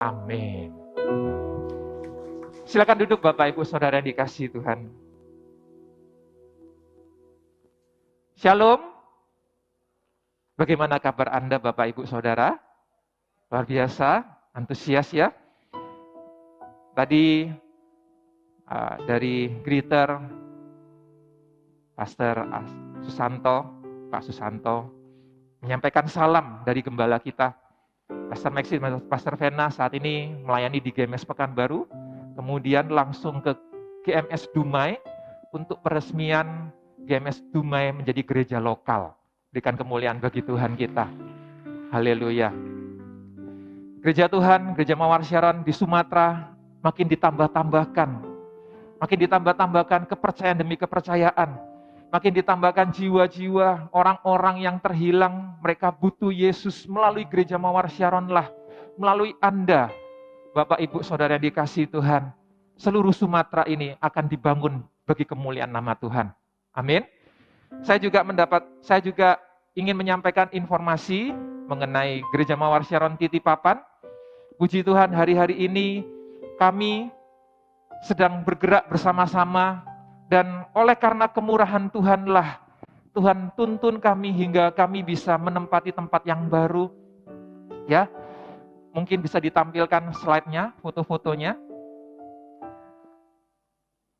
Amin. Silakan duduk Bapak Ibu Saudara yang dikasihi Tuhan. Shalom. Bagaimana kabar Anda Bapak Ibu Saudara? Luar biasa, antusias ya. Tadi dari greeter Pastor Susanto, Pak Susanto, menyampaikan salam dari gembala kita. Pastor Maxi dan Pastor Vena saat ini melayani di GMS Pekanbaru, kemudian langsung ke GMS Dumai untuk peresmian GMS Dumai menjadi gereja lokal. Berikan kemuliaan bagi Tuhan kita. Haleluya. Gereja Tuhan, Gereja Mawar Sharon di Sumatera makin ditambah-tambahkan kepercayaan demi kepercayaan, makin ditambahkan jiwa-jiwa orang-orang yang terhilang, mereka butuh Yesus melalui Gereja Mawar Sharon lah, melalui Anda, Bapak Ibu Saudara yang dikasihi Tuhan, seluruh Sumatera ini akan dibangun bagi kemuliaan nama Tuhan. Amin. Saya juga ingin menyampaikan informasi mengenai Gereja Mawar Sharon Titipapan. Puji Tuhan, hari-hari ini kami sedang bergerak bersama-sama, dan oleh karena kemurahan Tuhanlah, Tuhan tuntun kami hingga kami bisa menempati tempat yang baru. Ya, mungkin bisa ditampilkan slide-nya, foto-fotonya.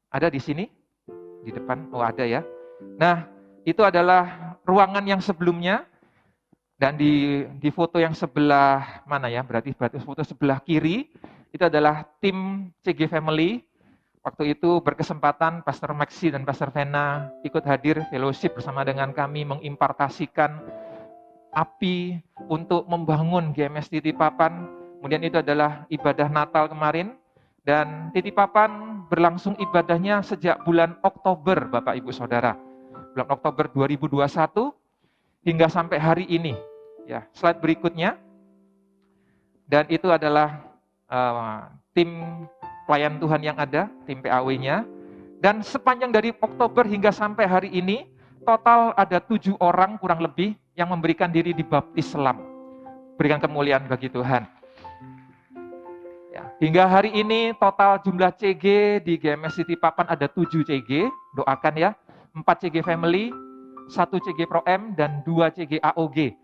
Ada di sini, di depan. Oh, ada ya. Nah, itu adalah ruangan yang sebelumnya, dan di foto yang sebelah mana ya, berarti foto sebelah kiri, itu adalah tim CG Family. Waktu itu berkesempatan Pastor Maxi dan Pastor Vena ikut hadir fellowship bersama dengan kami, mengimpartasikan api untuk membangun GMS Titipapan. Kemudian itu adalah ibadah Natal kemarin, dan Titipapan berlangsung ibadahnya sejak bulan Oktober Bapak Ibu Saudara. Bulan Oktober 2021 hingga sampai hari ini. Ya, slide berikutnya. Dan itu adalah tim pelayan Tuhan yang ada, tim PAW-nya. Dan sepanjang dari Oktober hingga sampai hari ini, total ada 7 orang kurang lebih yang memberikan diri dibaptis selam. Berikan kemuliaan bagi Tuhan. Ya, hingga hari ini total jumlah CG di GMS Titipapan ada 7 CG. Doakan ya. 4 CG Family, 1 CG Pro M, dan 2 CG AOG.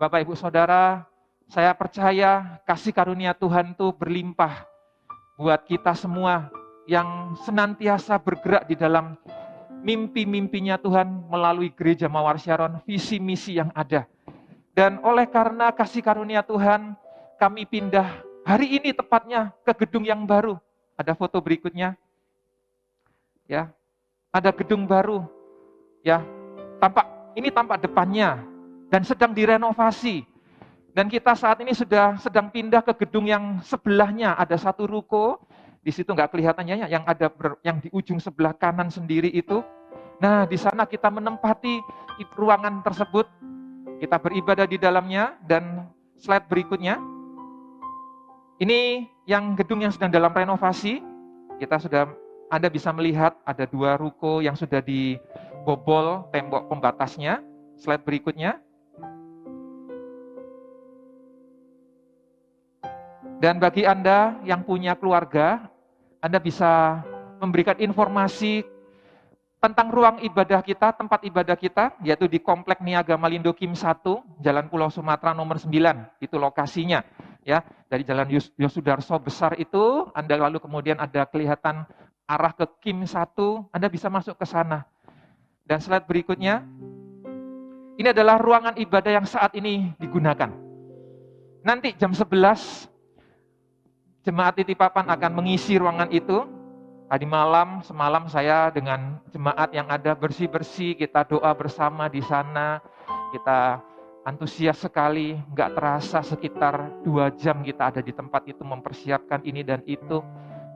Bapak Ibu Saudara, saya percaya kasih karunia Tuhan itu berlimpah buat kita semua yang senantiasa bergerak di dalam mimpi-mimpinya Tuhan melalui Gereja Mawar Sharon, visi misi yang ada. Dan oleh karena kasih karunia Tuhan, kami pindah hari ini tepatnya ke gedung yang baru. Ada foto berikutnya. Ya. Ada gedung baru, ya, tampak depannya, dan sedang direnovasi. Dan kita saat ini sedang pindah ke gedung yang sebelahnya, ada satu ruko, di situ nggak kelihatannya, yang di ujung sebelah kanan sendiri itu. Nah, di sana kita menempati ruangan tersebut, kita beribadah di dalamnya. Dan slide berikutnya, ini yang gedung yang sedang dalam renovasi. Anda bisa melihat ada 2 ruko yang sudah dibobol tembok pembatasnya. Slide berikutnya. Dan bagi Anda yang punya keluarga, Anda bisa memberikan informasi tentang ruang ibadah kita, tempat ibadah kita, yaitu di Komplek Niaga Malindo Kim 1, Jalan Pulau Sumatera nomor 9, itu lokasinya. Ya, dari Jalan Yosudarso besar itu, Anda lalu kemudian ada kelihatan arah ke Kim 1, Anda bisa masuk ke sana. Dan slide berikutnya, ini adalah ruangan ibadah yang saat ini digunakan. Nanti jam 11, Jemaat Titipapan akan mengisi ruangan itu. Tadi semalam saya dengan jemaat yang ada bersih-bersih, kita doa bersama di sana, kita antusias sekali, nggak terasa sekitar 2 jam kita ada di tempat itu mempersiapkan ini dan itu.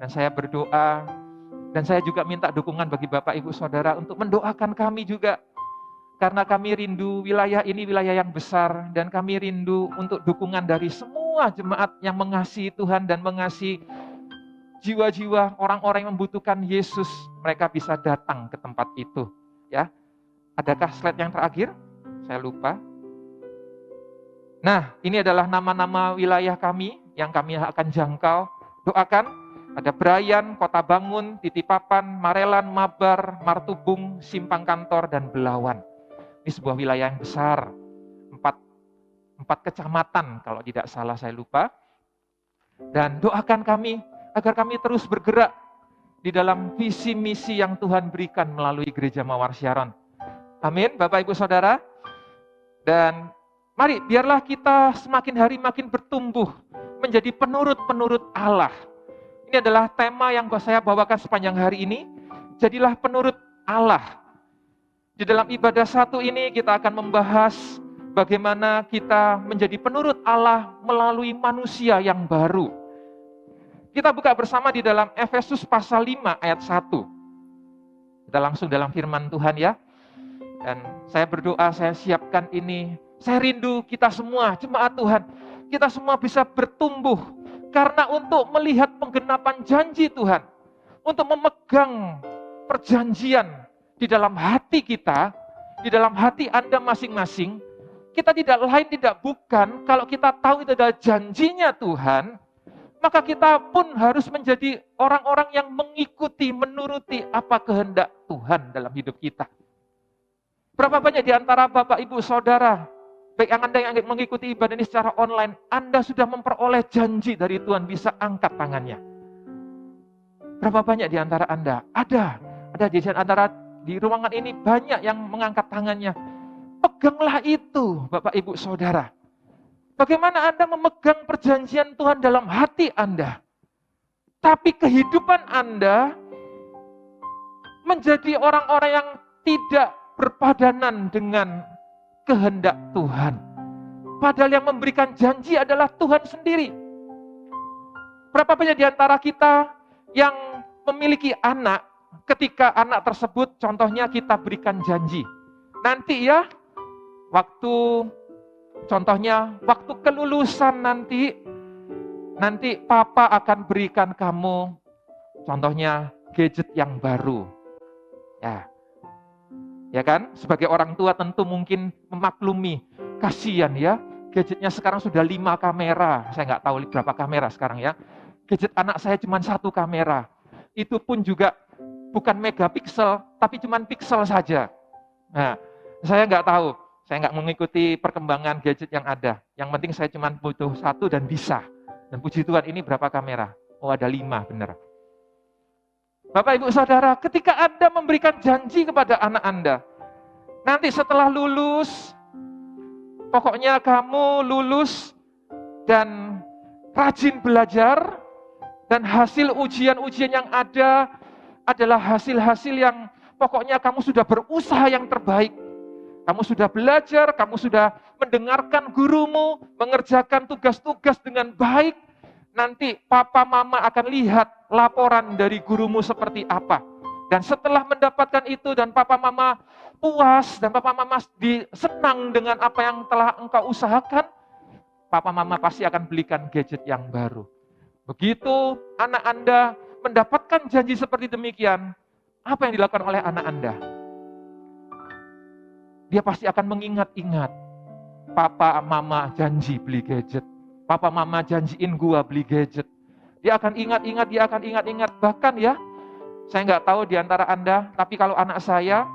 Dan saya berdoa, dan saya juga minta dukungan bagi Bapak Ibu Saudara untuk mendoakan kami juga. Karena kami rindu wilayah ini wilayah yang besar, dan kami rindu untuk dukungan dari semua jemaat yang mengasihi Tuhan dan mengasihi jiwa-jiwa orang-orang yang membutuhkan Yesus. Mereka bisa datang ke tempat itu. Ya, adakah slide yang terakhir? Saya lupa. Nah, ini adalah nama-nama wilayah kami yang kami akan jangkau. Doakan, ada Brayan, Kota Bangun, Titipapan, Marelan, Mabar, Martubung, Simpang Kantor, dan Belawan. Ini sebuah wilayah yang besar, empat kecamatan kalau tidak salah saya lupa. Dan doakan kami agar kami terus bergerak di dalam visi misi yang Tuhan berikan melalui Gereja Mawar Syaron. Amin, Bapak Ibu Saudara. Dan mari biarlah kita semakin hari makin bertumbuh menjadi penurut-penurut Allah. Ini adalah tema yang saya bawakan sepanjang hari ini. Jadilah penurut Allah. Di dalam ibadah satu ini kita akan membahas bagaimana kita menjadi penurut Allah melalui manusia yang baru. Kita buka bersama di dalam Efesus pasal 5 ayat 1. Kita langsung dalam firman Tuhan ya. Dan saya berdoa, saya siapkan ini. Saya rindu kita semua, jemaat Tuhan. Kita semua bisa bertumbuh. Karena untuk melihat penggenapan janji Tuhan. Untuk memegang perjanjian di dalam hati kita. Di dalam hati Anda masing-masing. Kita tidak lain, tidak bukan. Kalau kita tahu itu adalah janjinya Tuhan. Maka kita pun harus menjadi orang-orang yang mengikuti, menuruti apa kehendak Tuhan dalam hidup kita. Berapa banyak di antara Bapak, Ibu, Saudara, baik yang Anda yang mengikuti ibadah ini secara online, Anda sudah memperoleh janji dari Tuhan, bisa angkat tangannya. Berapa banyak di antara Anda? Ada di antara di ruangan ini banyak yang mengangkat tangannya. Peganglah itu, Bapak, Ibu, Saudara. Bagaimana Anda memegang perjanjian Tuhan dalam hati Anda. Tapi kehidupan Anda menjadi orang-orang yang tidak berpadanan dengan kehendak Tuhan. Padahal yang memberikan janji adalah Tuhan sendiri. Berapa banyak di antara kita yang memiliki anak, ketika anak tersebut contohnya kita berikan janji. Nanti ya, contohnya, waktu kelulusan nanti papa akan berikan kamu, contohnya gadget yang baru. Ya kan? Sebagai orang tua tentu mungkin memaklumi, kasihan ya, gadgetnya sekarang sudah 5 kamera. Saya nggak tahu berapa kamera sekarang ya. Gadget anak saya cuma 1 kamera. Itu pun juga bukan megapiksel, tapi cuma piksel saja. Nah, saya nggak tahu. Saya nggak mengikuti perkembangan gadget yang ada. Yang penting saya cuma butuh 1 dan bisa. Dan puji Tuhan, ini berapa kamera? Oh, ada 5, benar. Bapak, Ibu, Saudara, ketika Anda memberikan janji kepada anak Anda, nanti setelah lulus, pokoknya kamu lulus dan rajin belajar, dan hasil ujian-ujian yang ada adalah hasil-hasil yang pokoknya kamu sudah berusaha yang terbaik. Kamu sudah belajar, kamu sudah mendengarkan gurumu, mengerjakan tugas-tugas dengan baik. Nanti papa mama akan lihat laporan dari gurumu seperti apa. Dan setelah mendapatkan itu dan papa mama puas dan papa mama senang dengan apa yang telah engkau usahakan, papa mama pasti akan belikan gadget yang baru. Begitu anak Anda mendapatkan janji seperti demikian, apa yang dilakukan oleh anak Anda? Dia pasti akan mengingat-ingat. Papa, mama janji beli gadget. Papa, mama janjiin gua beli gadget. Dia akan ingat-ingat. Bahkan ya, saya nggak tahu di antara Anda, tapi kalau anak saya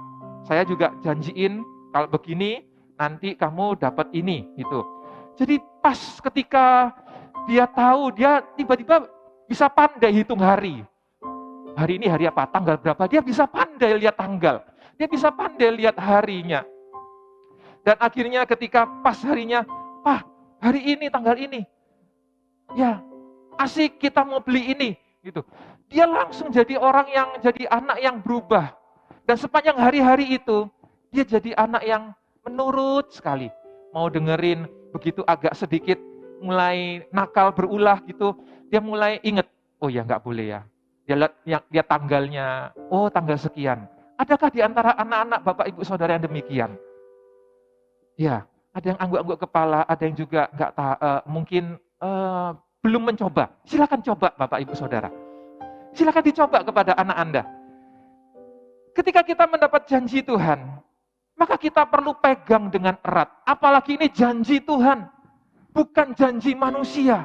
juga janjiin, kalau begini, nanti kamu dapat ini. Gitu. Jadi pas ketika dia tahu, dia tiba-tiba bisa pandai hitung hari. Hari ini hari apa? Tanggal berapa? Dia bisa pandai lihat tanggal. Dia bisa pandai lihat harinya. Dan akhirnya ketika pas harinya, Pak, hari ini, tanggal ini. Ya, asik kita mau beli ini. Gitu. Dia langsung jadi anak yang berubah. Dan sepanjang hari-hari itu, dia jadi anak yang menurut sekali. Mau dengerin, begitu agak sedikit mulai nakal berulah gitu, dia mulai ingat, oh ya nggak boleh ya. Dia tanggalnya, oh tanggal sekian. Adakah di antara anak-anak Bapak Ibu Saudara yang demikian? Ya, ada yang angguk-angguk kepala, ada yang juga mungkin belum mencoba. Silakan coba Bapak Ibu Saudara. Silakan dicoba kepada anak Anda. Ketika kita mendapat janji Tuhan, maka kita perlu pegang dengan erat. Apalagi ini janji Tuhan, bukan janji manusia.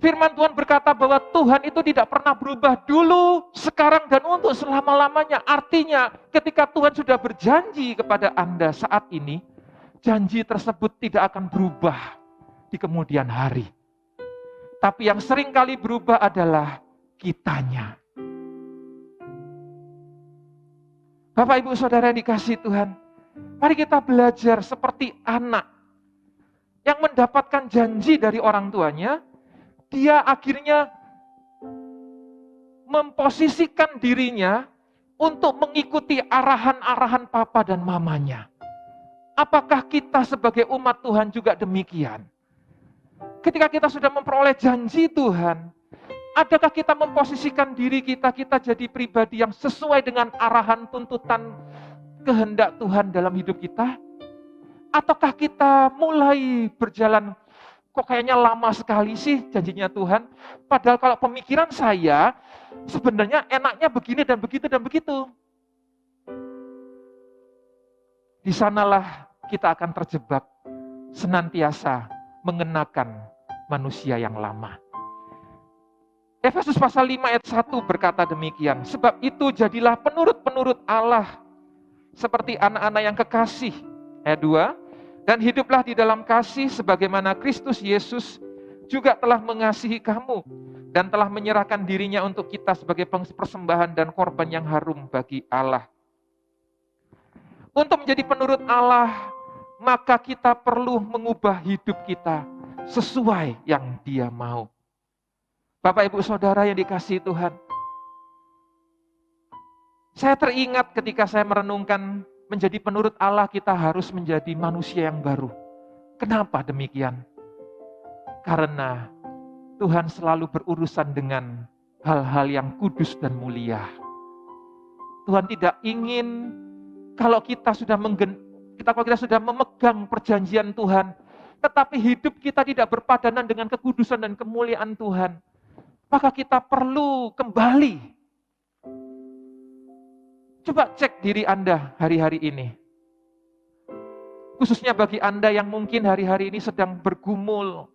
Firman Tuhan berkata bahwa Tuhan itu tidak pernah berubah dulu, sekarang, dan untuk selama-lamanya. Artinya ketika Tuhan sudah berjanji kepada Anda saat ini, janji tersebut tidak akan berubah di kemudian hari. Tapi yang sering kali berubah adalah kitanya. Bapak, Ibu, Saudara yang dikasihi Tuhan, mari kita belajar seperti anak yang mendapatkan janji dari orang tuanya. Dia akhirnya memposisikan dirinya untuk mengikuti arahan-arahan papa dan mamanya. Apakah kita sebagai umat Tuhan juga demikian? Ketika kita sudah memperoleh janji Tuhan, adakah kita memposisikan diri kita jadi pribadi yang sesuai dengan arahan, tuntutan, kehendak Tuhan dalam hidup kita? Ataukah kita mulai berjalan, kok kayaknya lama sekali sih janjinya Tuhan? Padahal kalau pemikiran saya, sebenarnya enaknya begini dan begitu dan begitu. Di sanalah kita akan terjebak senantiasa mengenakan manusia yang lama. Efesus pasal 5 ayat 1 berkata demikian, sebab itu jadilah penurut-penurut Allah seperti anak-anak yang kekasih. Ayat 2, dan hiduplah di dalam kasih sebagaimana Kristus Yesus juga telah mengasihi kamu dan telah menyerahkan dirinya untuk kita sebagai persembahan dan korban yang harum bagi Allah. Untuk menjadi penurut Allah, maka kita perlu mengubah hidup kita sesuai yang Dia mau. Bapak, Ibu, Saudara yang dikasihi Tuhan, saya teringat ketika saya merenungkan menjadi penurut Allah, kita harus menjadi manusia yang baru. Kenapa demikian? Karena Tuhan selalu berurusan dengan hal-hal yang kudus dan mulia. Tuhan tidak ingin kalau kita sudah memegang perjanjian Tuhan, tetapi hidup kita tidak berpadanan dengan kekudusan dan kemuliaan Tuhan, maka kita perlu kembali. Coba cek diri Anda hari-hari ini. Khususnya bagi Anda yang mungkin hari-hari ini sedang bergumul,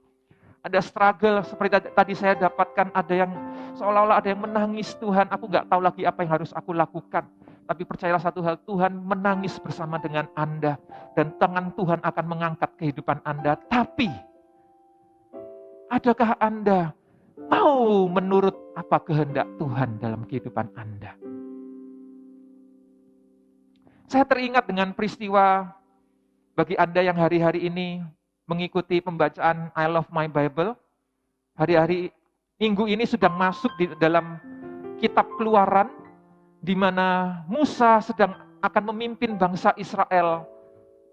ada struggle, seperti tadi saya dapatkan, ada yang seolah-olah ada yang menangis, Tuhan, aku gak tahu lagi apa yang harus aku lakukan. Tapi percayalah satu hal, Tuhan menangis bersama dengan Anda, dan tangan Tuhan akan mengangkat kehidupan Anda. Tapi, adakah Anda mau menurut apa kehendak Tuhan dalam kehidupan Anda? Saya teringat dengan peristiwa bagi Anda yang hari-hari ini mengikuti pembacaan I Love My Bible. Hari-hari minggu ini sedang masuk di dalam kitab Keluaran, di mana Musa sedang akan memimpin bangsa Israel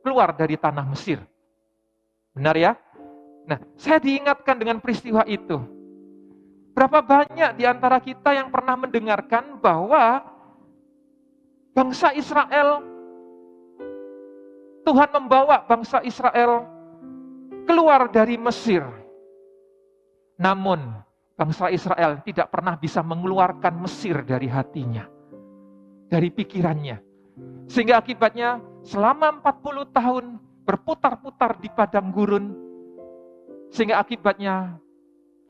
keluar dari tanah Mesir. Benar ya? Nah, saya diingatkan dengan peristiwa itu. Berapa banyak di antara kita yang pernah mendengarkan bahwa bangsa Israel, Tuhan membawa bangsa Israel keluar dari Mesir. Namun, bangsa Israel tidak pernah bisa mengeluarkan Mesir dari hatinya, dari pikirannya. Sehingga akibatnya selama 40 tahun berputar-putar di padang gurun. Sehingga akibatnya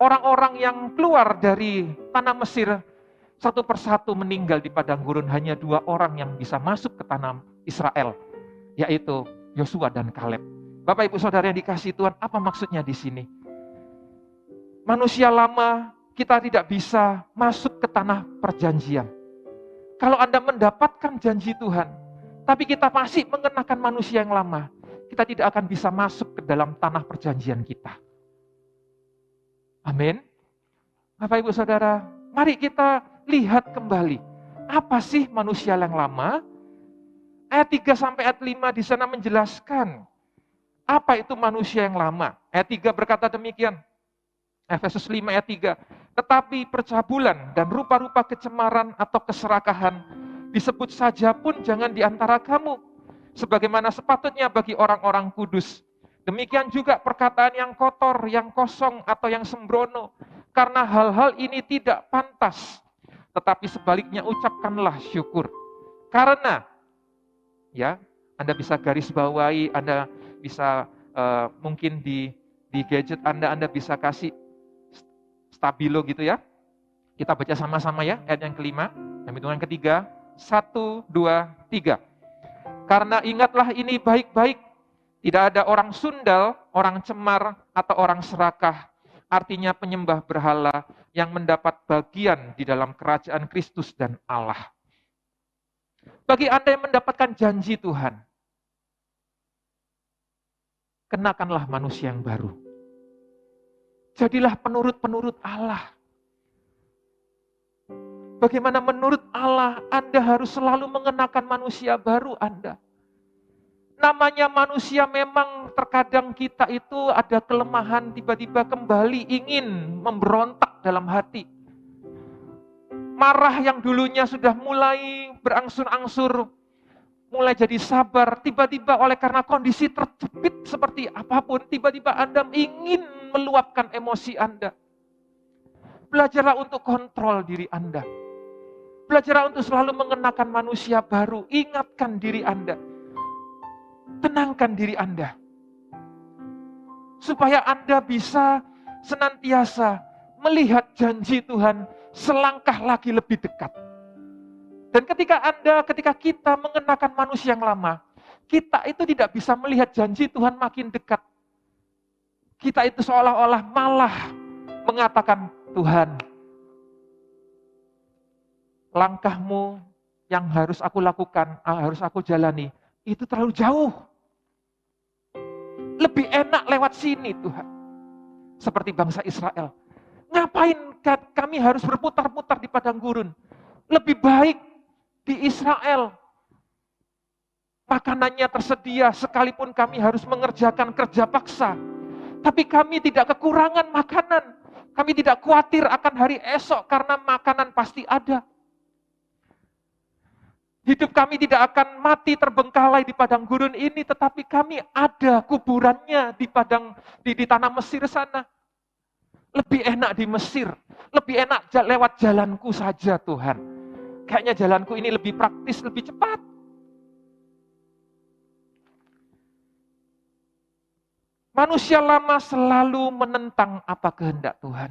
orang-orang yang keluar dari tanah Mesir satu persatu meninggal di padang gurun. Hanya 2 orang yang bisa masuk ke tanah Israel, yaitu Yosua dan Kaleb. Bapak, Ibu, Saudara yang dikasihi Tuhan, apa maksudnya di sini? Manusia lama, kita tidak bisa masuk ke tanah perjanjian. Kalau Anda mendapatkan janji Tuhan, tapi kita masih mengenakan manusia yang lama, kita tidak akan bisa masuk ke dalam tanah perjanjian kita. Amin. Bapak, Ibu, Saudara, mari kita lihat kembali, apa sih manusia yang lama? Ayat 3 sampai ayat 5 di sana menjelaskan apa itu manusia yang lama. Ayat 3 berkata demikian. Efesus 5 ayat 3. Tetapi percabulan dan rupa-rupa kecemaran atau keserakahan disebut saja pun jangan di antara kamu, sebagaimana sepatutnya bagi orang-orang kudus. Demikian juga perkataan yang kotor, yang kosong atau yang sembrono, karena hal-hal ini tidak pantas. Tetapi sebaliknya ucapkanlah syukur. Karena, ya, Anda bisa garis bawahi, Anda bisa mungkin di gadget Anda bisa kasih stabilo gitu ya. Kita baca sama-sama ya, ayat yang kelima, dalam hitungan ketiga, 1, 2, 3. Karena ingatlah ini baik-baik, tidak ada orang sundal, orang cemar, atau orang serakah, artinya penyembah berhala, yang mendapat bagian di dalam kerajaan Kristus dan Allah. Bagi Anda yang mendapatkan janji Tuhan, kenakanlah manusia yang baru. Jadilah penurut-penurut Allah. Bagaimana menurut Allah, Anda harus selalu mengenakan manusia baru Anda. Namanya manusia memang terkadang kita itu ada kelemahan, tiba-tiba kembali ingin memberontak dalam hati. Marah yang dulunya sudah mulai berangsur-angsur, mulai jadi sabar, tiba-tiba oleh karena kondisi terjepit seperti apapun, tiba-tiba Anda ingin meluapkan emosi Anda. Belajarlah untuk kontrol diri Anda. Belajarlah untuk selalu mengenakan manusia baru. Ingatkan diri Anda. Tenangkan diri Anda. Supaya Anda bisa senantiasa melihat janji Tuhan selangkah lagi lebih dekat. Dan ketika kita mengenakan manusia yang lama, kita itu tidak bisa melihat janji Tuhan makin dekat. Kita itu seolah-olah malah mengatakan, Tuhan, langkahmu yang harus aku lakukan, harus aku jalani, itu terlalu jauh. Lebih enak lewat sini Tuhan. Seperti bangsa Israel. Ngapain kami harus berputar-putar di padang gurun? Lebih baik di Israel. Makanannya tersedia sekalipun kami harus mengerjakan kerja paksa. Tapi kami tidak kekurangan makanan. Kami tidak khawatir akan hari esok karena makanan pasti ada. Hidup kami tidak akan mati terbengkalai di padang gurun ini, tetapi kami ada kuburannya di tanah Mesir sana. Lebih enak di Mesir, lebih enak lewat jalanku saja Tuhan. Kayaknya jalanku ini lebih praktis, lebih cepat. Manusia lama selalu menentang apa kehendak Tuhan.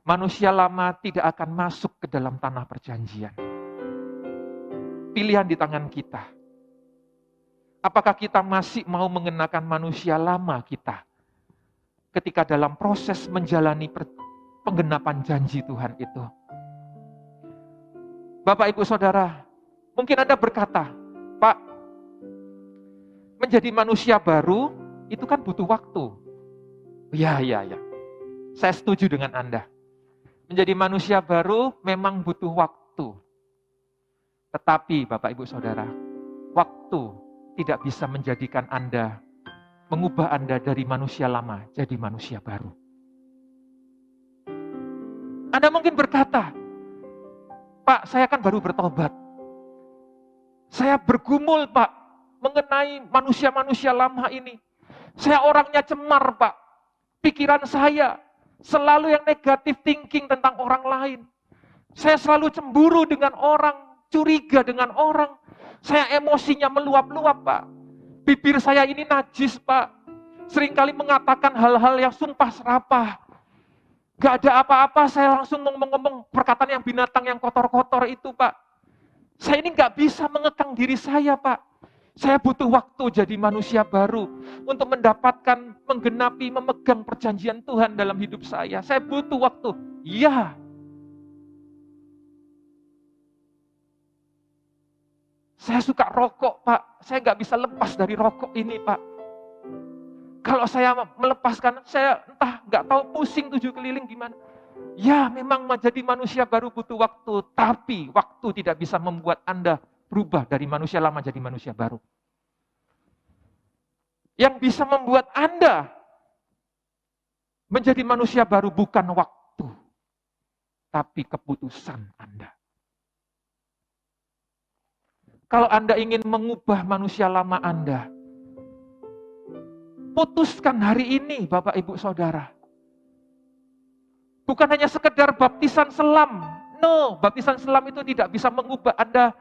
Manusia lama tidak akan masuk ke dalam tanah perjanjian. Pilihan di tangan kita. Apakah kita masih mau mengenakan manusia lama kita ketika dalam proses menjalani penggenapan janji Tuhan itu? Bapak, Ibu, Saudara, mungkin Anda berkata, Pak, menjadi manusia baru itu kan butuh waktu. Ya. Saya setuju dengan Anda. Menjadi manusia baru memang butuh waktu. Tetapi Bapak, Ibu, Saudara, waktu tidak bisa menjadikan Anda, mengubah Anda dari manusia lama jadi manusia baru. Anda mungkin berkata, Pak, saya kan baru bertobat. Saya bergumul, Pak, mengenai manusia-manusia lama ini. Saya orangnya cemar, Pak. Pikiran saya selalu yang negatif thinking tentang orang lain. Saya selalu cemburu dengan orang, curiga dengan orang. Saya emosinya meluap-luap, Pak. Bibir saya ini najis, Pak. Seringkali mengatakan hal-hal yang sumpah serapah. Gak ada apa-apa, saya langsung ngomong perkataan yang binatang yang kotor-kotor itu, Pak. Saya ini gak bisa mengekang diri saya, Pak. Saya butuh waktu jadi manusia baru untuk mendapatkan, menggenapi, memegang perjanjian Tuhan dalam hidup saya. Saya butuh waktu. Iya. Saya suka rokok, Pak. Saya gak bisa lepas dari rokok ini, Pak. Kalau saya melepaskan, saya entah gak tahu pusing 7 keliling gimana. Ya, memang menjadi manusia baru butuh waktu. Tapi waktu tidak bisa membuat Anda berubah dari manusia lama jadi manusia baru. Yang bisa membuat Anda menjadi manusia baru bukan waktu, tapi keputusan Anda. Kalau Anda ingin mengubah manusia lama Anda, putuskan hari ini, Bapak, Ibu, Saudara. Bukan hanya sekedar baptisan selam. No, baptisan selam itu tidak bisa mengubah Anda.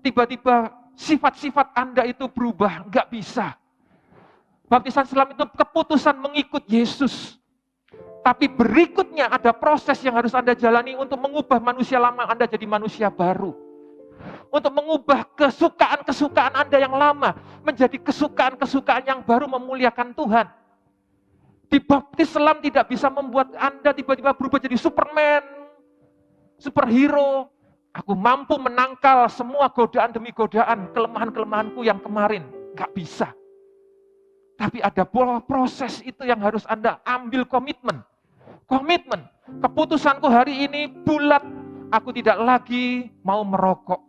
Tiba-tiba sifat-sifat Anda itu berubah. Enggak bisa. Baptisan selam itu keputusan mengikut Yesus. Tapi berikutnya ada proses yang harus Anda jalani untuk mengubah manusia lama Anda jadi manusia baru. Untuk mengubah kesukaan-kesukaan Anda yang lama menjadi kesukaan-kesukaan yang baru memuliakan Tuhan. Dibaptis selam tidak bisa membuat Anda tiba-tiba berubah jadi Superman, superhero. Aku mampu menangkal semua godaan demi godaan, kelemahan-kelemahanku yang kemarin. Gak bisa. Tapi ada proses itu yang harus Anda ambil komitmen. Komitmen, keputusanku hari ini bulat, aku tidak lagi mau merokok.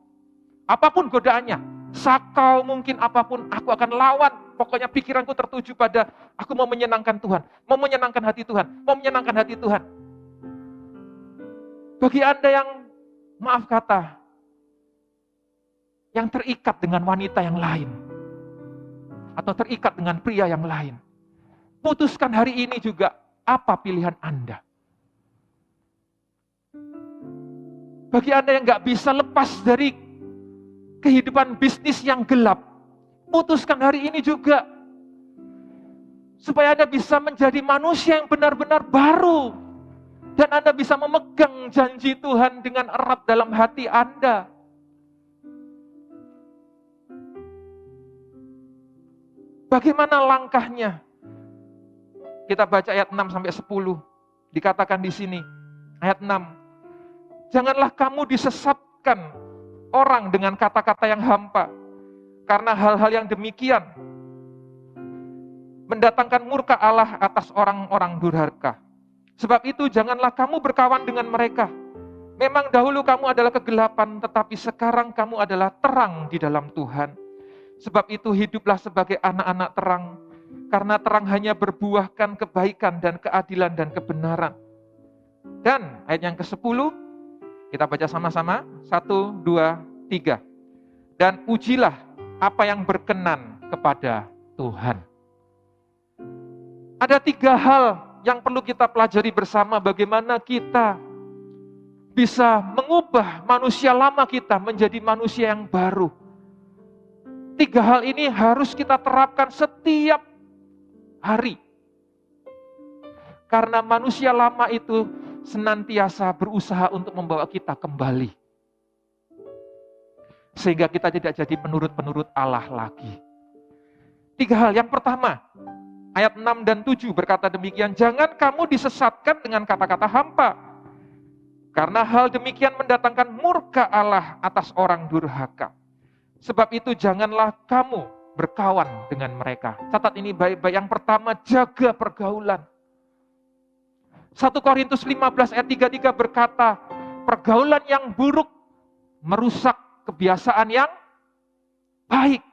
Apapun godaannya, sakau mungkin apapun, aku akan lawan. Pokoknya pikiranku tertuju pada, aku mau menyenangkan Tuhan, mau menyenangkan hati Tuhan, mau menyenangkan hati Tuhan. Bagi Anda yang, maaf kata, yang terikat dengan wanita yang lain, atau terikat dengan pria yang lain, putuskan hari ini juga, apa pilihan Anda? Bagi Anda yang gak bisa lepas dari kehidupan bisnis yang gelap, putuskan hari ini juga. Supaya Anda bisa menjadi manusia yang benar-benar baru. Dan Anda bisa memegang janji Tuhan dengan erat dalam hati Anda. Bagaimana langkahnya? Kita baca ayat 6-10. Dikatakan di sini, ayat 6. Janganlah kamu disesatkan orang dengan kata-kata yang hampa. Karena hal-hal yang demikian mendatangkan murka Allah atas orang-orang durhaka. Sebab itu janganlah kamu berkawan dengan mereka. Memang dahulu kamu adalah kegelapan, tetapi sekarang kamu adalah terang di dalam Tuhan. Sebab itu hiduplah sebagai anak-anak terang. Karena terang hanya berbuahkan kebaikan dan keadilan dan kebenaran. Dan ayat yang ke-10, kita baca sama-sama. 1, 2, 3. Dan ujilah apa yang berkenan kepada Tuhan. Ada 3 hal yang perlu kita pelajari bersama, bagaimana kita bisa mengubah manusia lama kita menjadi manusia yang baru. 3 hal ini harus kita terapkan setiap hari. Karena manusia lama itu senantiasa berusaha untuk membawa kita kembali. Sehingga kita tidak jadi penurut-penurut Allah lagi. 3 hal. Yang pertama, ayat 6 dan 7 berkata demikian, jangan kamu disesatkan dengan kata-kata hampa. Karena hal demikian mendatangkan murka Allah atas orang durhaka. Sebab itu janganlah kamu berkawan dengan mereka. Catat ini baik-baik. Yang pertama, jaga pergaulan. 1 Korintus 15 ayat 33 berkata, pergaulan yang buruk merusak kebiasaan yang baik.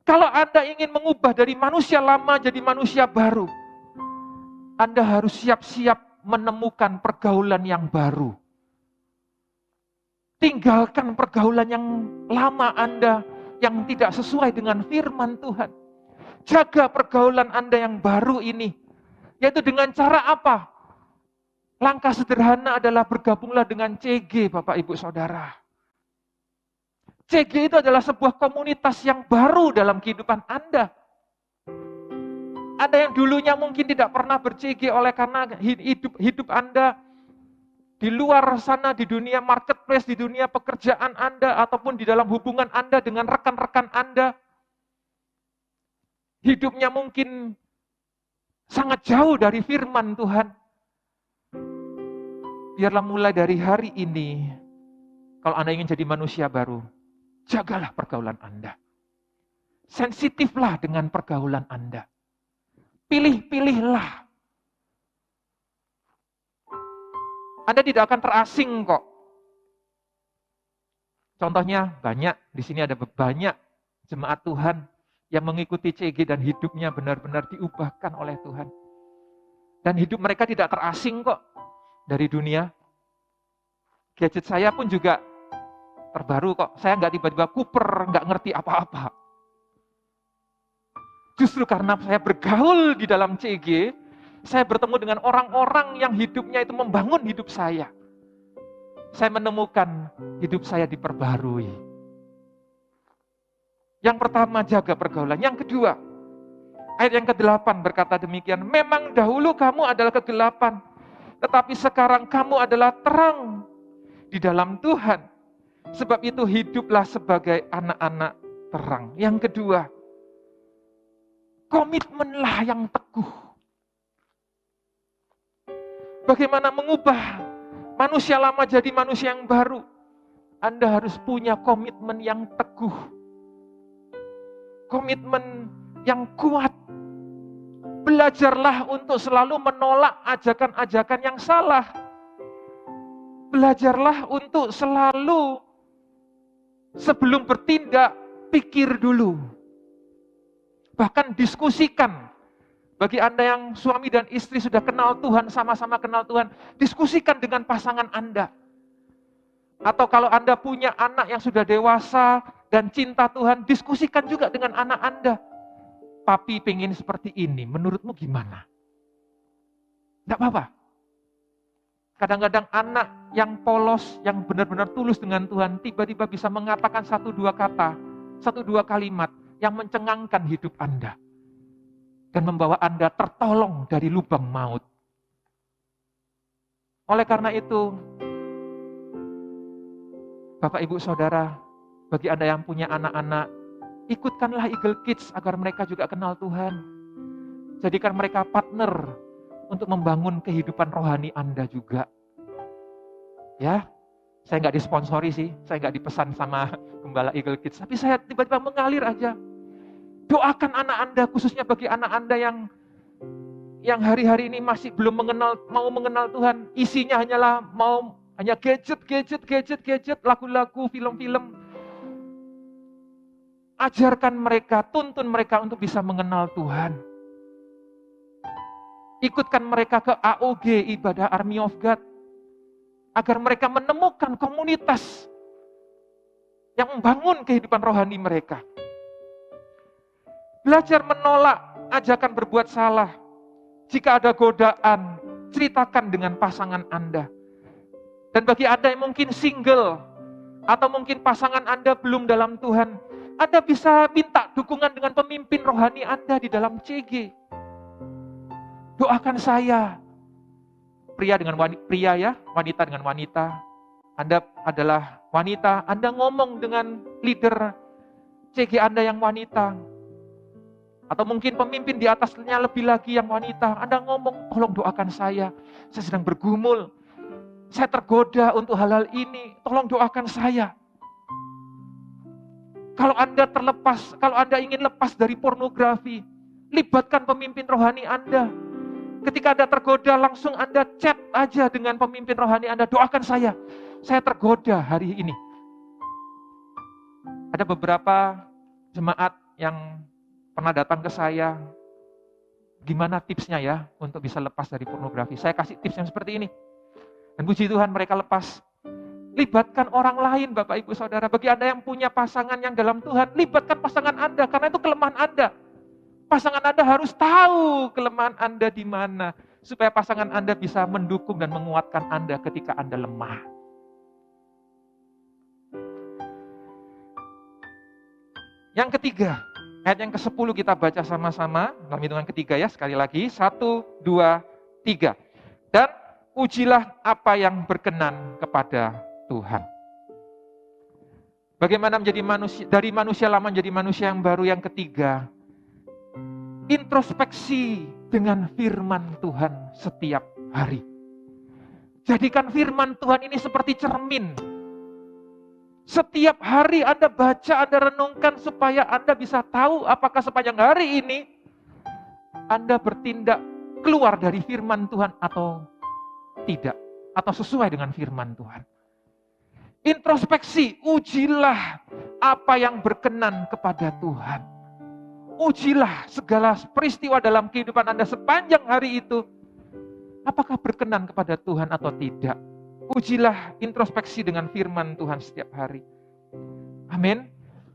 Kalau Anda ingin mengubah dari manusia lama jadi manusia baru, Anda harus siap-siap menemukan pergaulan yang baru. Tinggalkan pergaulan yang lama Anda, yang tidak sesuai dengan firman Tuhan. Jaga pergaulan Anda yang baru ini. Yaitu dengan cara apa? Langkah sederhana adalah bergabunglah dengan CG, Bapak Ibu Saudara. CG itu adalah sebuah komunitas yang baru dalam kehidupan Anda. Anda yang dulunya mungkin tidak pernah ber-CG oleh karena hidup Anda di luar sana, di dunia marketplace, di dunia pekerjaan Anda, ataupun di dalam hubungan Anda dengan rekan-rekan Anda. Hidupnya mungkin sangat jauh dari firman Tuhan. Biarlah mulai dari hari ini, kalau Anda ingin jadi manusia baru, jagalah pergaulan Anda. Sensitiflah dengan pergaulan Anda. Pilih-pilihlah. Anda tidak akan terasing kok. Contohnya banyak, di sini ada banyak jemaat Tuhan yang mengikuti CG dan hidupnya benar-benar diubahkan oleh Tuhan. Dan hidup mereka tidak terasing kok dari dunia. Gadget saya pun juga terbaru kok. Saya nggak tiba-tiba kuper, nggak ngerti apa-apa. Justru karena saya bergaul di dalam CG, saya bertemu dengan orang-orang yang hidupnya itu membangun hidup saya. Saya menemukan hidup saya diperbarui. Yang pertama, jaga pergaulan. Yang kedua, Ayat yang ke-8 berkata demikian, memang dahulu kamu adalah kegelapan, tetapi sekarang kamu adalah terang di dalam Tuhan. Sebab itu hiduplah sebagai anak-anak terang. Yang kedua, komitmenlah yang teguh. Bagaimana mengubah manusia lama jadi manusia yang baru? Anda harus punya komitmen yang teguh. Komitmen yang kuat. Belajarlah untuk selalu menolak ajakan-ajakan yang salah. Belajarlah untuk selalu sebelum bertindak, pikir dulu. Bahkan diskusikan. Bagi Anda yang suami dan istri sudah kenal Tuhan, sama-sama kenal Tuhan, diskusikan dengan pasangan Anda. Atau kalau Anda punya anak yang sudah dewasa dan cinta Tuhan, diskusikan juga dengan anak Anda. Papi pengen seperti ini, menurutmu gimana? Tidak apa-apa. Kadang-kadang anak yang polos, yang benar-benar tulus dengan Tuhan, tiba-tiba bisa mengatakan 1-2 kata, 1-2 kalimat yang mencengangkan hidup Anda. Dan membawa Anda tertolong dari lubang maut. Oleh karena itu, Bapak, Ibu, Saudara, bagi Anda yang punya anak-anak, ikutkanlah Eagle Kids agar mereka juga kenal Tuhan. Jadikan mereka partner untuk membangun kehidupan rohani Anda juga. Ya, saya nggak disponsori sih, saya nggak dipesan sama Gembala Eagle Kids, tapi saya tiba-tiba mengalir aja. Doakan anak Anda, khususnya bagi anak Anda yang hari-hari ini masih belum mau mengenal Tuhan. Isinya hanya gadget, lagu-lagu, film-film. Ajarkan mereka, tuntun mereka untuk bisa mengenal Tuhan. Ikutkan mereka ke AOG, Ibadah Army of God. Agar mereka menemukan komunitas yang membangun kehidupan rohani mereka. Belajar menolak ajakan berbuat salah. Jika ada godaan, ceritakan dengan pasangan Anda. Dan bagi Anda yang mungkin single, atau mungkin pasangan Anda belum dalam Tuhan, Anda bisa minta dukungan dengan pemimpin rohani Anda di dalam CG. Doakan saya. Pria dengan pria ya, wanita dengan wanita. Anda adalah wanita, Anda ngomong dengan leader CG Anda yang wanita. Atau mungkin pemimpin di atasnya lebih lagi yang wanita. Anda ngomong, tolong doakan saya sedang bergumul. Saya tergoda untuk hal-hal ini, tolong doakan saya. Kalau Anda ingin lepas dari pornografi, libatkan pemimpin rohani Anda. Ketika Anda tergoda, langsung Anda chat aja dengan pemimpin rohani Anda, doakan saya tergoda hari ini. Ada beberapa jemaat yang pernah datang ke saya, gimana tipsnya ya untuk bisa lepas dari pornografi. Saya kasih tips yang seperti ini. Dan puji Tuhan mereka lepas. Libatkan orang lain, Bapak, Ibu, Saudara. Bagi Anda yang punya pasangan yang dalam Tuhan, libatkan pasangan Anda, karena itu kelemahan Anda. Pasangan Anda harus tahu kelemahan Anda di mana, supaya pasangan Anda bisa mendukung dan menguatkan Anda ketika Anda lemah. Yang ketiga, ayat yang ke-10 kita baca sama-sama, dalam hitungan ketiga ya, sekali lagi, 1, 2, 3. Dan ujilah apa yang berkenan kepada Tuhan. Bagaimana menjadi manusia, dari manusia lama menjadi manusia yang baru? Yang ketiga, introspeksi dengan firman Tuhan setiap hari. Jadikan firman Tuhan ini seperti cermin. Setiap hari Anda baca, Anda renungkan supaya Anda bisa tahu apakah sepanjang hari ini Anda bertindak keluar dari firman Tuhan atau tidak, atau sesuai dengan firman Tuhan. Introspeksi, ujilah apa yang berkenan kepada Tuhan. Ujilah segala peristiwa dalam kehidupan Anda sepanjang hari itu, apakah berkenan kepada Tuhan atau tidak. Ujilah, introspeksi dengan firman Tuhan setiap hari. Amin.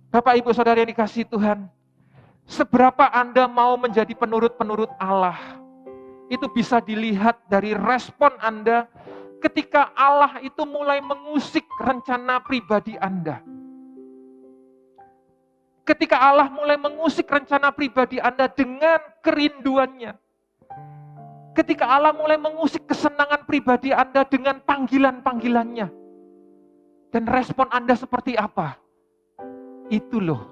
Bapak, Ibu, Saudara yang dikasihi Tuhan, seberapa Anda mau menjadi penurut-penurut Allah, itu bisa dilihat dari respon Anda ketika Allah itu mulai mengusik rencana pribadi Anda. Ketika Allah mulai mengusik rencana pribadi Anda dengan kerinduannya. Ketika Allah mulai mengusik kesenangan pribadi Anda dengan panggilan-panggilannya. Dan respon Anda seperti apa? Itu loh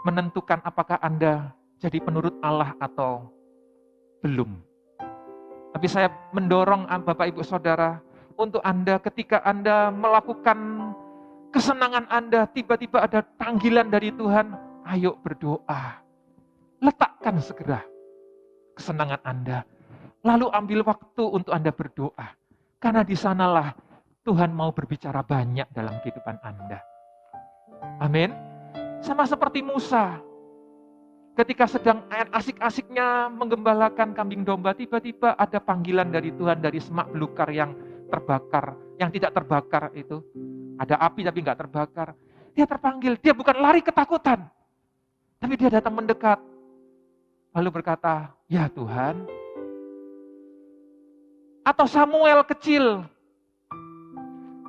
menentukan apakah Anda jadi penurut Allah atau belum. Tapi saya mendorong Bapak Ibu Saudara untuk Anda ketika Anda melakukan kesenangan Anda, tiba-tiba ada panggilan dari Tuhan, ayo berdoa. Letakkan segera kesenangan Anda. Lalu ambil waktu untuk Anda berdoa. Karena di sanalah Tuhan mau berbicara banyak dalam kehidupan Anda. Amin. Sama seperti Musa. Ketika sedang asik-asiknya menggembalakan kambing domba, tiba-tiba ada panggilan dari Tuhan dari semak belukar yang terbakar, yang tidak terbakar itu. Ada api tapi nggak terbakar. Dia terpanggil, dia bukan lari ketakutan. Tapi dia datang mendekat. Lalu berkata, ya Tuhan. Atau Samuel kecil.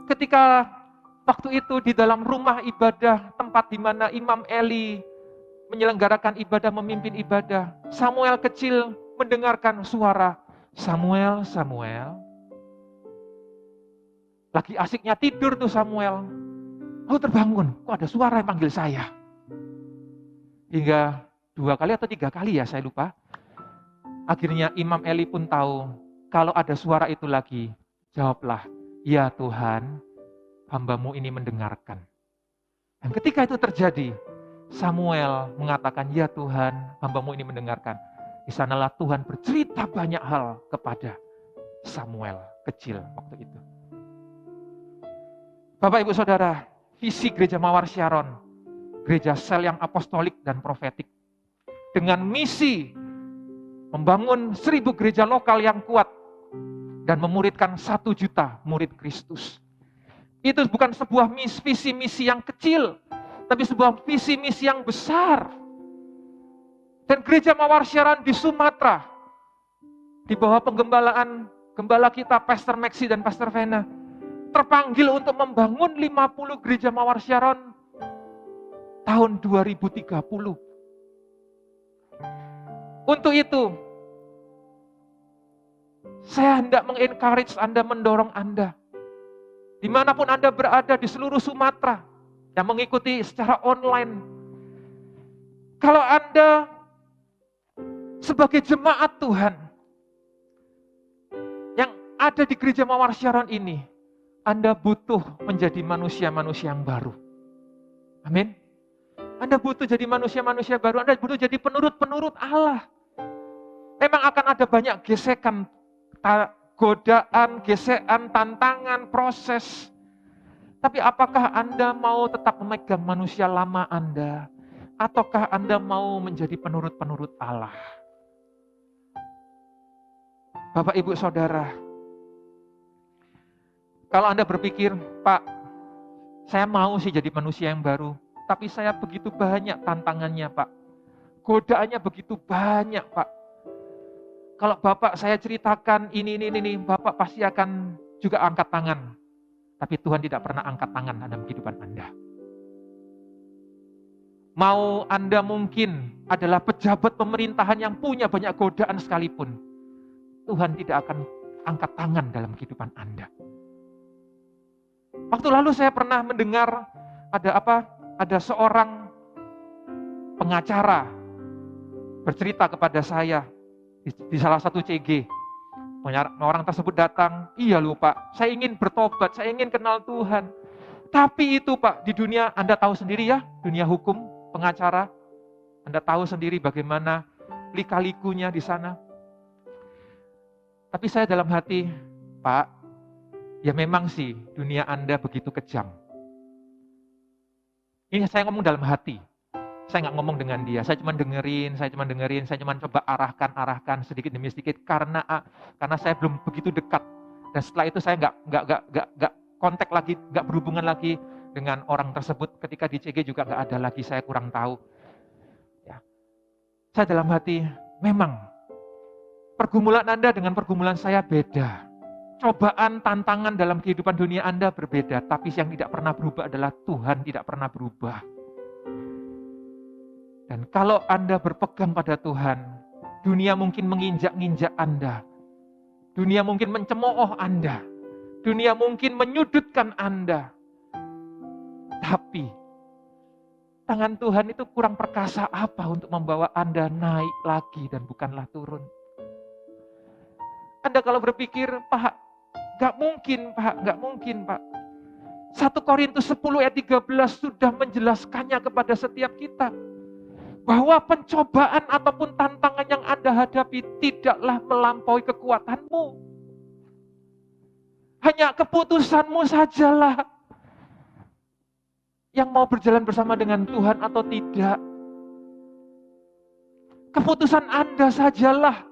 Ketika waktu itu di dalam rumah ibadah, tempat di mana Imam Eli menyelenggarakan ibadah, memimpin ibadah. Samuel kecil mendengarkan suara, Samuel, Samuel. Lagi asiknya tidur tuh Samuel. Lalu terbangun, kok ada suara yang panggil saya. Hingga 2 kali atau 3 kali ya, saya lupa. Akhirnya Imam Eli pun tahu, kalau ada suara itu lagi, jawablah, ya Tuhan, hamba-Mu ini mendengarkan. Dan ketika itu terjadi, Samuel mengatakan, ya Tuhan, hamba-Mu ini mendengarkan. Di sanalah Tuhan bercerita banyak hal kepada Samuel kecil waktu itu. Bapak Ibu Saudara, visi Gereja Mawar Syaron, gereja sel yang apostolik dan profetik, dengan misi membangun 1000 gereja lokal yang kuat dan memuridkan 1 juta murid Kristus. Itu bukan sebuah visi misi yang kecil, tapi sebuah visi misi yang besar. Dan Gereja Mawar Syaron di Sumatera, di bawah penggembalaan gembala kita Pastor Maxi dan Pastor Vena, terpanggil untuk membangun 50 gereja Mawar Syaron tahun 2030. Untuk itu, saya hendak mengencourage Anda, mendorong Anda, dimanapun Anda berada di seluruh Sumatera, yang mengikuti secara online. Kalau Anda sebagai jemaat Tuhan, yang ada di Gereja Mawar Syaron ini, Anda butuh menjadi manusia-manusia yang baru. Amin. Anda butuh jadi manusia-manusia baru, Anda butuh jadi penurut-penurut Allah. Memang akan ada banyak gesekan, godaan, gesekan, tantangan, proses. Tapi apakah Anda mau tetap memegang manusia lama Anda? Ataukah Anda mau menjadi penurut-penurut Allah? Bapak, Ibu, Saudara, kalau Anda berpikir, Pak, saya mau sih jadi manusia yang baru, tapi saya begitu banyak tantangannya, Pak. Godaannya begitu banyak, Pak. Kalau Bapak saya ceritakan ini, Bapak pasti akan juga angkat tangan. Tapi Tuhan tidak pernah angkat tangan dalam kehidupan Anda. Mau Anda mungkin adalah pejabat pemerintahan yang punya banyak godaan sekalipun, Tuhan tidak akan angkat tangan dalam kehidupan Anda. Waktu lalu saya pernah mendengar ada seorang pengacara bercerita kepada saya di salah satu CG. Orang tersebut datang, iya loh Pak, saya ingin bertobat, saya ingin kenal Tuhan. Tapi itu Pak, di dunia Anda tahu sendiri ya, dunia hukum, pengacara, Anda tahu sendiri bagaimana lika-likunya di sana. Tapi saya dalam hati, Pak, ya memang sih dunia Anda begitu kejam. Ini saya ngomong dalam hati. Saya nggak ngomong dengan dia, saya cuma dengerin, saya cuma coba arahkan sedikit demi sedikit karena saya belum begitu dekat. Dan setelah itu saya nggak kontak lagi, nggak berhubungan lagi dengan orang tersebut. Ketika di CG juga nggak ada lagi, saya kurang tahu. Ya. Saya dalam hati, memang pergumulan Anda dengan pergumulan saya beda. Cobaan, tantangan dalam kehidupan dunia Anda berbeda, tapi yang tidak pernah berubah adalah Tuhan tidak pernah berubah. Dan kalau Anda berpegang pada Tuhan, dunia mungkin menginjak-injak Anda. Dunia mungkin mencemooh Anda. Dunia mungkin menyudutkan Anda. Tapi tangan Tuhan itu kurang perkasa apa untuk membawa Anda naik lagi dan bukanlah turun. Anda kalau berpikir, Pak, gak mungkin Pak. 1 Korintus 10 ayat 13 sudah menjelaskannya kepada setiap kita. Bahwa pencobaan ataupun tantangan yang Anda hadapi tidaklah melampaui kekuatanmu. Hanya keputusanmu sajalah yang mau berjalan bersama dengan Tuhan atau tidak. Keputusan Anda sajalah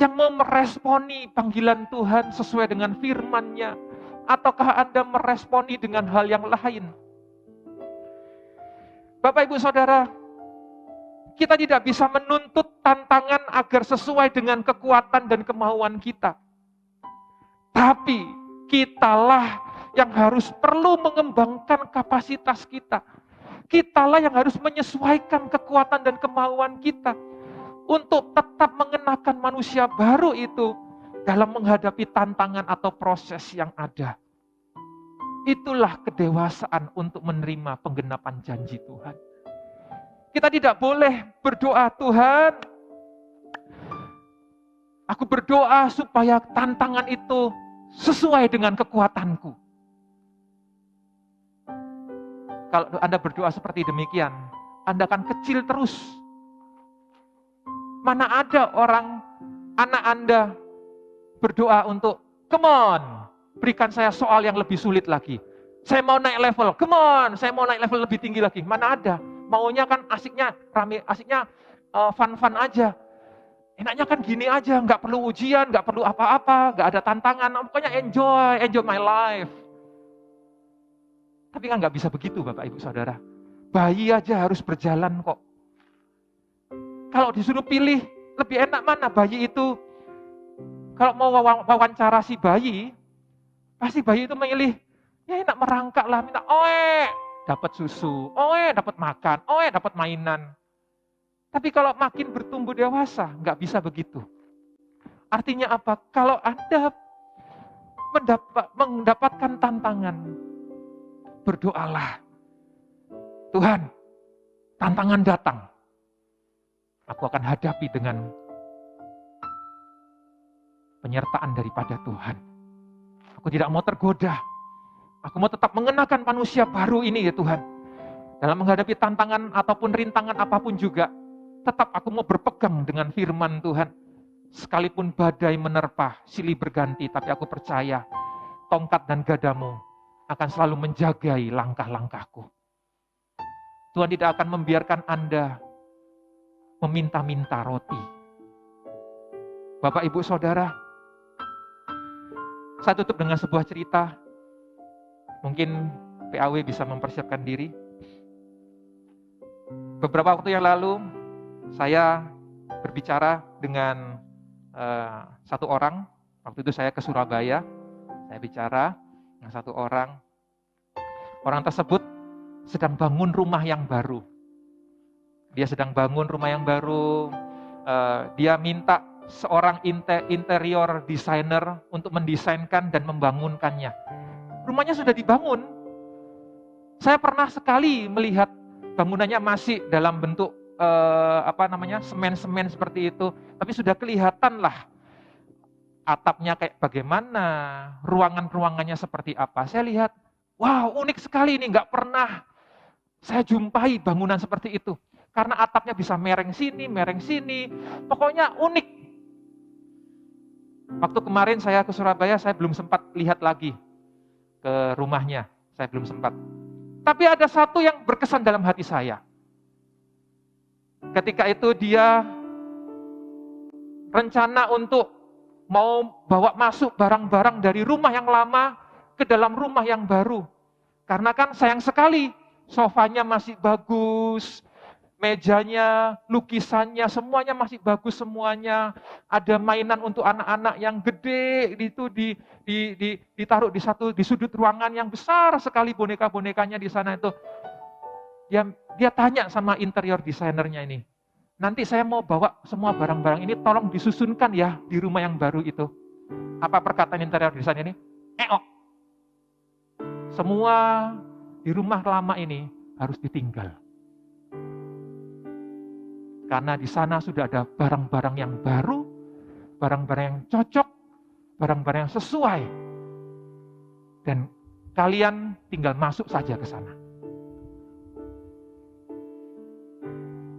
yang mau meresponi panggilan Tuhan sesuai dengan firman-Nya. Ataukah Anda meresponi dengan hal yang lain? Bapak, Ibu, Saudara, kita tidak bisa menuntut tantangan agar sesuai dengan kekuatan dan kemauan kita. Tapi kitalah yang harus perlu mengembangkan kapasitas kita. Kitalah yang harus menyesuaikan kekuatan dan kemauan kita untuk tetap mengenakan manusia baru itu dalam menghadapi tantangan atau proses yang ada. Itulah kedewasaan untuk menerima penggenapan janji Tuhan. Kita tidak boleh berdoa, Tuhan, aku berdoa supaya tantangan itu sesuai dengan kekuatanku. Kalau Anda berdoa seperti demikian, Anda akan kecil terus. Mana ada orang, anak Anda berdoa untuk, come on, berikan saya soal yang lebih sulit lagi. Saya mau naik level, come on, saya mau naik level lebih tinggi lagi. Mana ada? Maunya kan asiknya, rame, asiknya fun-fun aja. Enaknya kan gini aja, nggak perlu ujian, nggak perlu apa-apa, nggak ada tantangan, pokoknya enjoy my life. Tapi kan nggak bisa begitu, Bapak, Ibu, Saudara. Bayi aja harus berjalan kok. Kalau disuruh pilih, lebih enak mana bayi itu? Kalau mau wawancara si bayi, pasti bayi itu memilih, ya enak merangkak lah, minta dapat susu, dapat makan, dapat mainan. Tapi kalau makin bertumbuh dewasa, nggak bisa begitu. Artinya apa? Kalau Anda mendapatkan tantangan, berdoalah. Tuhan, tantangan datang. Aku akan hadapi dengan penyertaan daripada Tuhan. Aku tidak mau tergoda. Aku mau tetap mengenakan manusia baru ini ya Tuhan. Dalam menghadapi tantangan ataupun rintangan apapun juga, tetap aku mau berpegang dengan firman Tuhan. Sekalipun badai menerpa, silih berganti, tapi aku percaya tongkat dan gadamu akan selalu menjagai langkah-langkahku. Tuhan tidak akan membiarkan Anda meminta-minta roti. Bapak, Ibu, Saudara, saya tutup dengan sebuah cerita. Mungkin PAW bisa mempersiapkan diri. Beberapa waktu yang lalu, saya berbicara dengan satu orang. Waktu itu saya ke Surabaya. Saya bicara dengan satu orang. Orang tersebut sedang bangun rumah yang baru. Dia sedang bangun rumah yang baru. Dia minta seorang interior designer untuk mendesainkan dan membangunkannya. Rumahnya sudah dibangun. Saya pernah sekali melihat bangunannya masih dalam bentuk semen-semen seperti itu, tapi sudah kelihatan lah atapnya kayak bagaimana, ruangan-ruangannya seperti apa. Saya lihat, wow, unik sekali ini, nggak pernah saya jumpai bangunan seperti itu. Karena atapnya bisa mereng sini, pokoknya unik. Waktu kemarin saya ke Surabaya, saya belum sempat lihat lagi ke rumahnya, saya belum sempat. Tapi ada satu yang berkesan dalam hati saya. Ketika itu dia rencana untuk mau bawa masuk barang-barang dari rumah yang lama ke dalam rumah yang baru. Karena kan sayang sekali, sofanya masih bagus, mejanya, lukisannya, semuanya masih bagus semuanya. Ada mainan untuk anak-anak yang gede, itu ditaruh di sudut ruangan yang besar sekali boneka-bonekanya di sana itu. Dia tanya sama interior desainernya ini, nanti saya mau bawa semua barang-barang ini tolong disusunkan ya di rumah yang baru itu. Apa perkataan interior desainer ini? Semua di rumah lama ini harus ditinggal. Karena di sana sudah ada barang-barang yang baru, barang-barang yang cocok, barang-barang yang sesuai. Dan kalian tinggal masuk saja ke sana.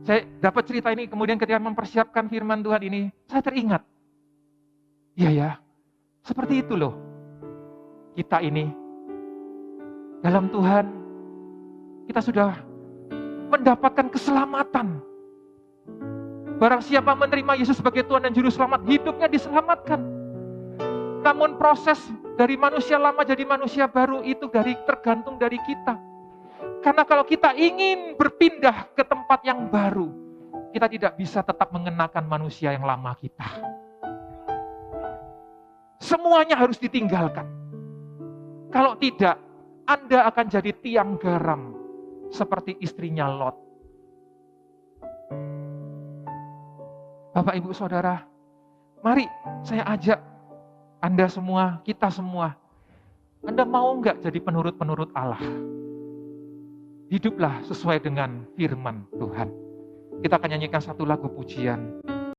Saya dapat cerita ini, kemudian ketika mempersiapkan firman Tuhan ini, saya teringat. Iya ya, seperti itu loh. Kita ini, dalam Tuhan, kita sudah mendapatkan keselamatan. Barang siapa menerima Yesus sebagai Tuhan dan Juru Selamat, hidupnya diselamatkan. Namun proses dari manusia lama jadi manusia baru itu tergantung dari kita. Karena kalau kita ingin berpindah ke tempat yang baru, kita tidak bisa tetap mengenakan manusia yang lama kita. Semuanya harus ditinggalkan. Kalau tidak, Anda akan jadi tiang garam seperti istrinya Lot. Bapak, Ibu, Saudara, mari saya ajak Anda semua, kita semua. Anda mau nggak jadi penurut-penurut Allah? Hiduplah sesuai dengan firman Tuhan. Kita akan nyanyikan satu lagu pujian.